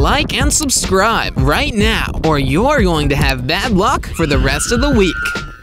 like and subscribe right now, or you're going to have bad luck for the rest of the week.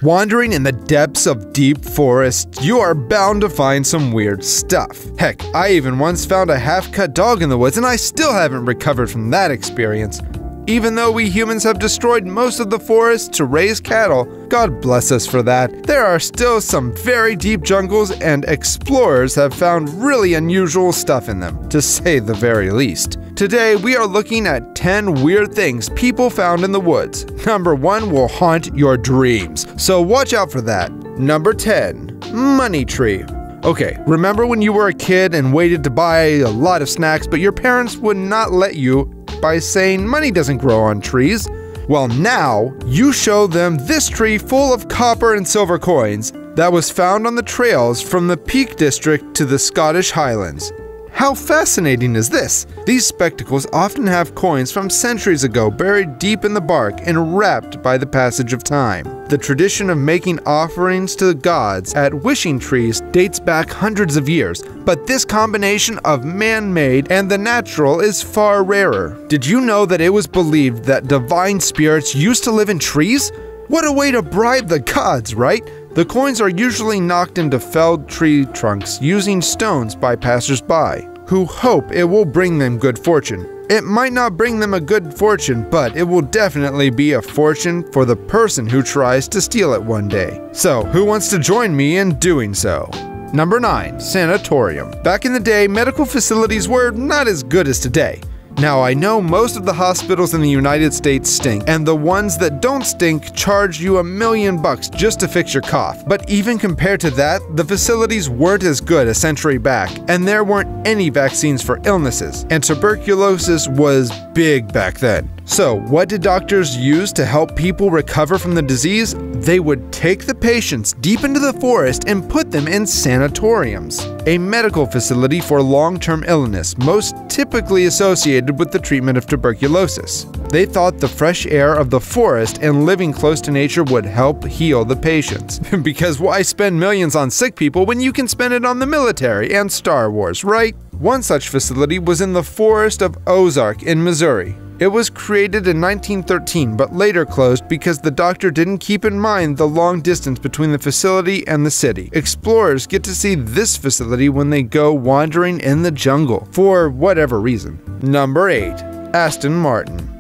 Wandering in the depths of deep forests, you are bound to find some weird stuff. Heck, I even once found a half-cut dog in the woods, and I still haven't recovered from that experience. Even though we humans have destroyed most of the forest to raise cattle, God bless us for that, there are still some very deep jungles, and explorers have found really unusual stuff in them, to say the very least. Today, we are looking at 10 weird things people found in the woods. Number 1 will haunt your dreams, so watch out for that. Number 10. Money tree. Okay, remember when you were a kid and waited to buy a lot of snacks, but your parents would not let you by saying money doesn't grow on trees? Well, now you show them this tree full of copper and silver coins that was found on the trails from the Peak District to the Scottish Highlands. How fascinating is this? These spectacles often have coins from centuries ago buried deep in the bark and wrapped by the passage of time. The tradition of making offerings to the gods at wishing trees dates back hundreds of years, but this combination of man-made and the natural is far rarer. Did you know that it was believed that divine spirits used to live in trees? What a way to bribe the gods, right? The coins are usually knocked into felled tree trunks using stones by passers-by, who hope it will bring them good fortune. It might not bring them a good fortune, but it will definitely be a fortune for the person who tries to steal it one day. So, who wants to join me in doing so? Number 9. Sanatorium. Back in the day, medical facilities were not as good as today. Now, I know most of the hospitals in the United States stink, and the ones that don't stink charge you $1 million just to fix your cough. But even compared to that, the facilities weren't as good a century back, and there weren't any vaccines for illnesses, and tuberculosis was big back then. So, what did doctors use to help people recover from the disease? They would take the patients deep into the forest and put them in sanatoriums, a medical facility for long-term illness, most typically associated with the treatment of tuberculosis. They thought the fresh air of the forest and living close to nature would help heal the patients. Because why spend millions on sick people when you can spend it on the military and Star Wars, right? One such facility was in the forest of Ozark in Missouri. It was created in 1913 but later closed because the doctor didn't keep in mind the long distance between the facility and the city. Explorers get to see this facility when they go wandering in the jungle, for whatever reason. Number 8. Aston Martin.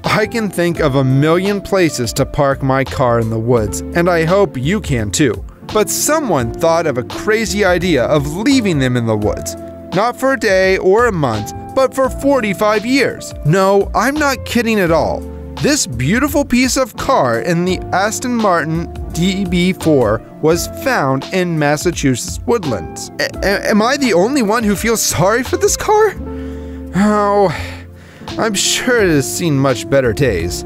I can think of 1,000,000 places to park my car in the woods, and I hope you can too. But someone thought of a crazy idea of leaving them in the woods. Not for a day or a month, but for 45 years. No, I'm not kidding at all. This beautiful piece of car in the Aston Martin DB4 was found in Massachusetts woodlands. Am I the only one who feels sorry for this car? Oh, I'm sure it has seen much better days.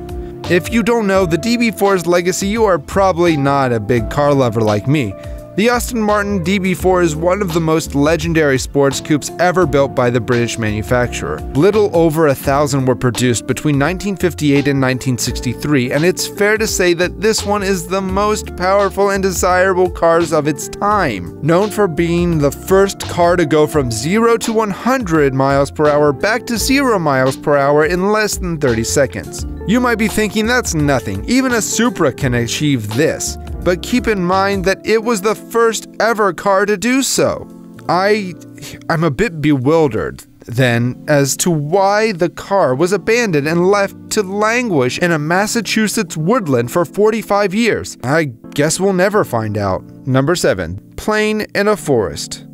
If you don't know the DB4's legacy, you are probably not a big car lover like me. The Aston Martin DB4 is one of the most legendary sports coupes ever built by the British manufacturer. Little over 1,000 were produced between 1958 and 1963, and it's fair to say that this one is the most powerful and desirable cars of its time. Known for being the first car to go from 0 to 100 miles per hour back to 0 miles per hour in less than 30 seconds. You might be thinking that's nothing, even a Supra can achieve this. But keep in mind that it was the first ever car to do so. I'm a bit bewildered, then, as to why the car was abandoned and left to languish in a Massachusetts woodland for 45 years. I guess we'll never find out. Number 7. Plane in a forest.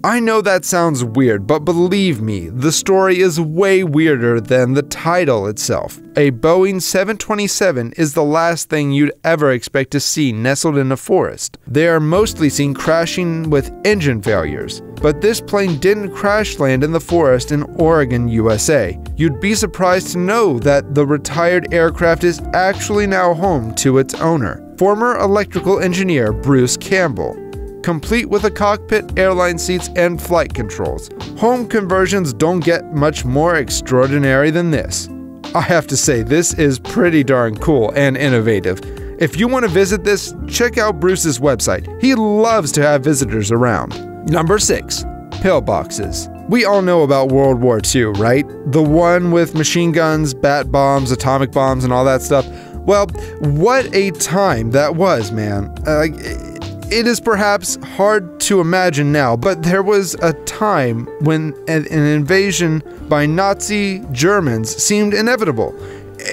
I know that sounds weird, but believe me, the story is way weirder than the title itself. A Boeing 727 is the last thing you'd ever expect to see nestled in a forest. They are mostly seen crashing with engine failures. But this plane didn't crash land in the forest in Oregon, USA. You'd be surprised to know that the retired aircraft is actually now home to its owner, former electrical engineer Bruce Campbell. Complete with a cockpit, airline seats, and flight controls. Home conversions don't get much more extraordinary than this. I have to say, this is pretty darn cool and innovative. If you want to visit this, check out Bruce's website. He loves to have visitors around. Number 6. Pillboxes. We all know about World War II, right? The one with machine guns, bat bombs, atomic bombs, and all that stuff. Well, what a time that was, man. It is perhaps hard to imagine now, but there was a time when an invasion by Nazi Germans seemed inevitable.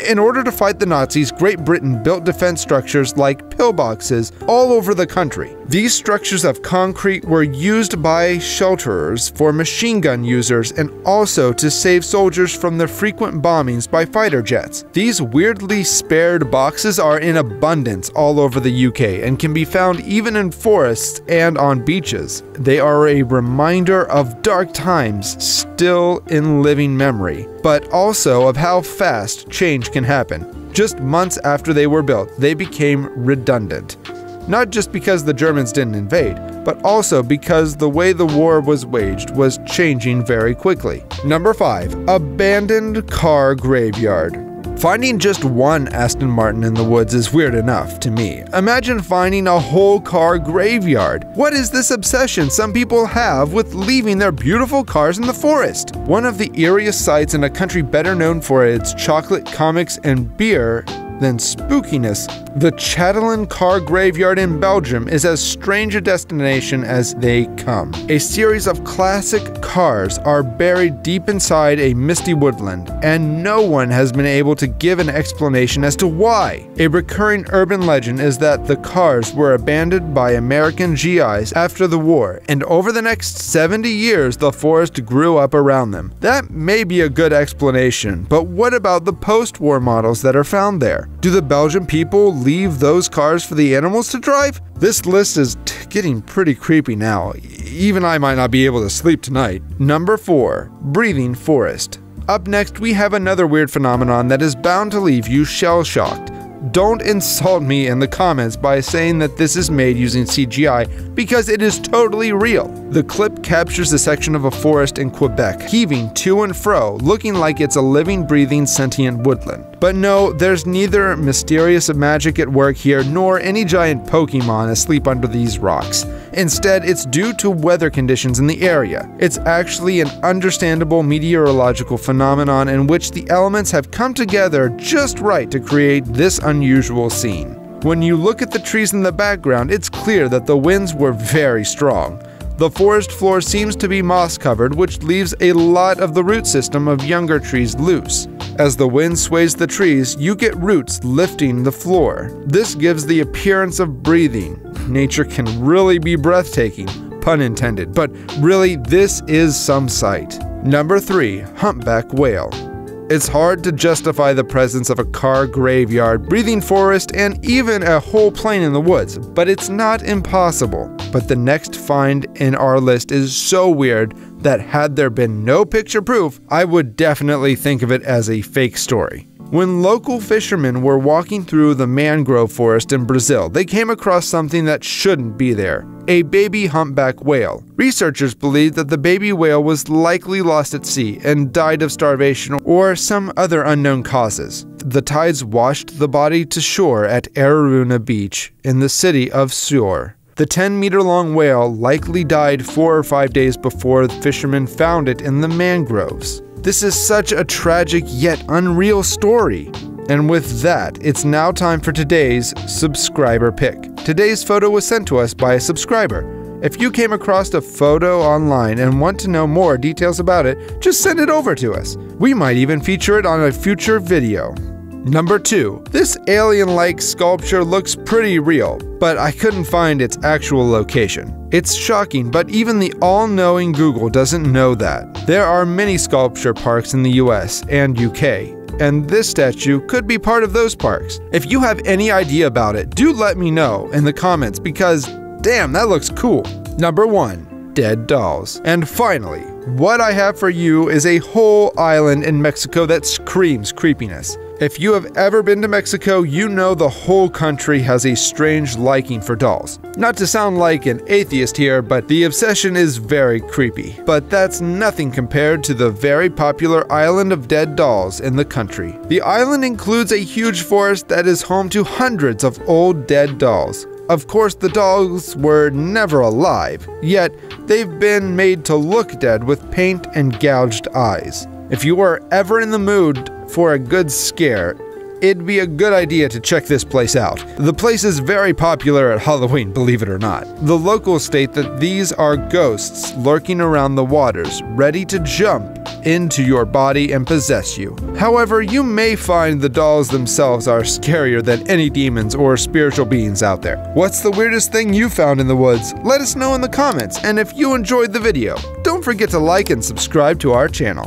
In order to fight the Nazis, Great Britain built defense structures like pillboxes all over the country. These structures of concrete were used by shelterers for machine gun users and also to save soldiers from the frequent bombings by fighter jets. These weirdly spared boxes are in abundance all over the UK and can be found even in forests and on beaches. They are a reminder of dark times still in living memory, but also of how fast change can happen. Just months after they were built, they became redundant. Not just because the Germans didn't invade, but also because the way the war was waged was changing very quickly. Number 5. Abandoned car graveyard. Finding just one Aston Martin in the woods is weird enough to me. Imagine finding a whole car graveyard. What is this obsession some people have with leaving their beautiful cars in the forest? One of the eeriest sights in a country better known for its chocolate, comics, and beer than spookiness, the Chatelain car graveyard in Belgium is as strange a destination as they come. A series of classic cars are buried deep inside a misty woodland, and no one has been able to give an explanation as to why. A recurring urban legend is that the cars were abandoned by American GIs after the war, and over the next 70 years the forest grew up around them. That may be a good explanation, but what about the post-war models that are found there? Do the Belgian people leave those cars for the animals to drive? This list is getting pretty creepy now. Even I might not be able to sleep tonight. Number 4. Breathing forest. Up next, we have another weird phenomenon that is bound to leave you shell-shocked. Don't insult me in the comments by saying that this is made using CGI, because it is totally real. The clip captures a section of a forest in Quebec, heaving to and fro, looking like it's a living, breathing, sentient woodland. But no, there's neither mysterious magic at work here, nor any giant Pokemon asleep under these rocks. Instead, it's due to weather conditions in the area. It's actually an understandable meteorological phenomenon in which the elements have come together just right to create this unusual scene. When you look at the trees in the background, it's clear that the winds were very strong. The forest floor seems to be moss-covered, which leaves a lot of the root system of younger trees loose. As the wind sways the trees, you get roots lifting the floor. This gives the appearance of breathing. Nature can really be breathtaking, pun intended, but really this is some sight. Number 3. Humpback whale. It's hard to justify the presence of a car graveyard, breathing forest, and even a whole plane in the woods, but it's not impossible. But the next find in our list is so weird that had there been no picture proof, I would definitely think of it as a fake story. When local fishermen were walking through the mangrove forest in Brazil, they came across something that shouldn't be there: a baby humpback whale. Researchers believe that the baby whale was likely lost at sea and died of starvation or some other unknown causes. The tides washed the body to shore at Araruna Beach in the city of Sure. The 10-meter-long whale likely died 4 or 5 days before the fishermen found it in the mangroves. This is such a tragic yet unreal story. And with that, it's now time for today's subscriber pick. Today's photo was sent to us by a subscriber. If you came across a photo online and want to know more details about it, just send it over to us. We might even feature it on a future video. Number 2. This alien-like sculpture looks pretty real, but I couldn't find its actual location. It's shocking, but even the all-knowing Google doesn't know that. There are many sculpture parks in the US and UK, and this statue could be part of those parks. If you have any idea about it, do let me know in the comments, because damn, that looks cool. Number 1. Dead dolls. And finally, what I have for you is a whole island in Mexico that screams creepiness. If you have ever been to Mexico, you know the whole country has a strange liking for dolls. Not to sound like an atheist here, but the obsession is very creepy. But that's nothing compared to the very popular island of dead dolls in the country. The island includes a huge forest that is home to hundreds of old dead dolls. Of course, the dolls were never alive, yet they've been made to look dead with paint and gouged eyes. If you are ever in the mood for a good scare, it'd be a good idea to check this place out. The place is very popular at Halloween, believe it or not. The locals state that these are ghosts lurking around the waters, ready to jump into your body and possess you. However, you may find the dolls themselves are scarier than any demons or spiritual beings out there. What's the weirdest thing you found in the woods? Let us know in the comments, and if you enjoyed the video, don't forget to like and subscribe to our channel.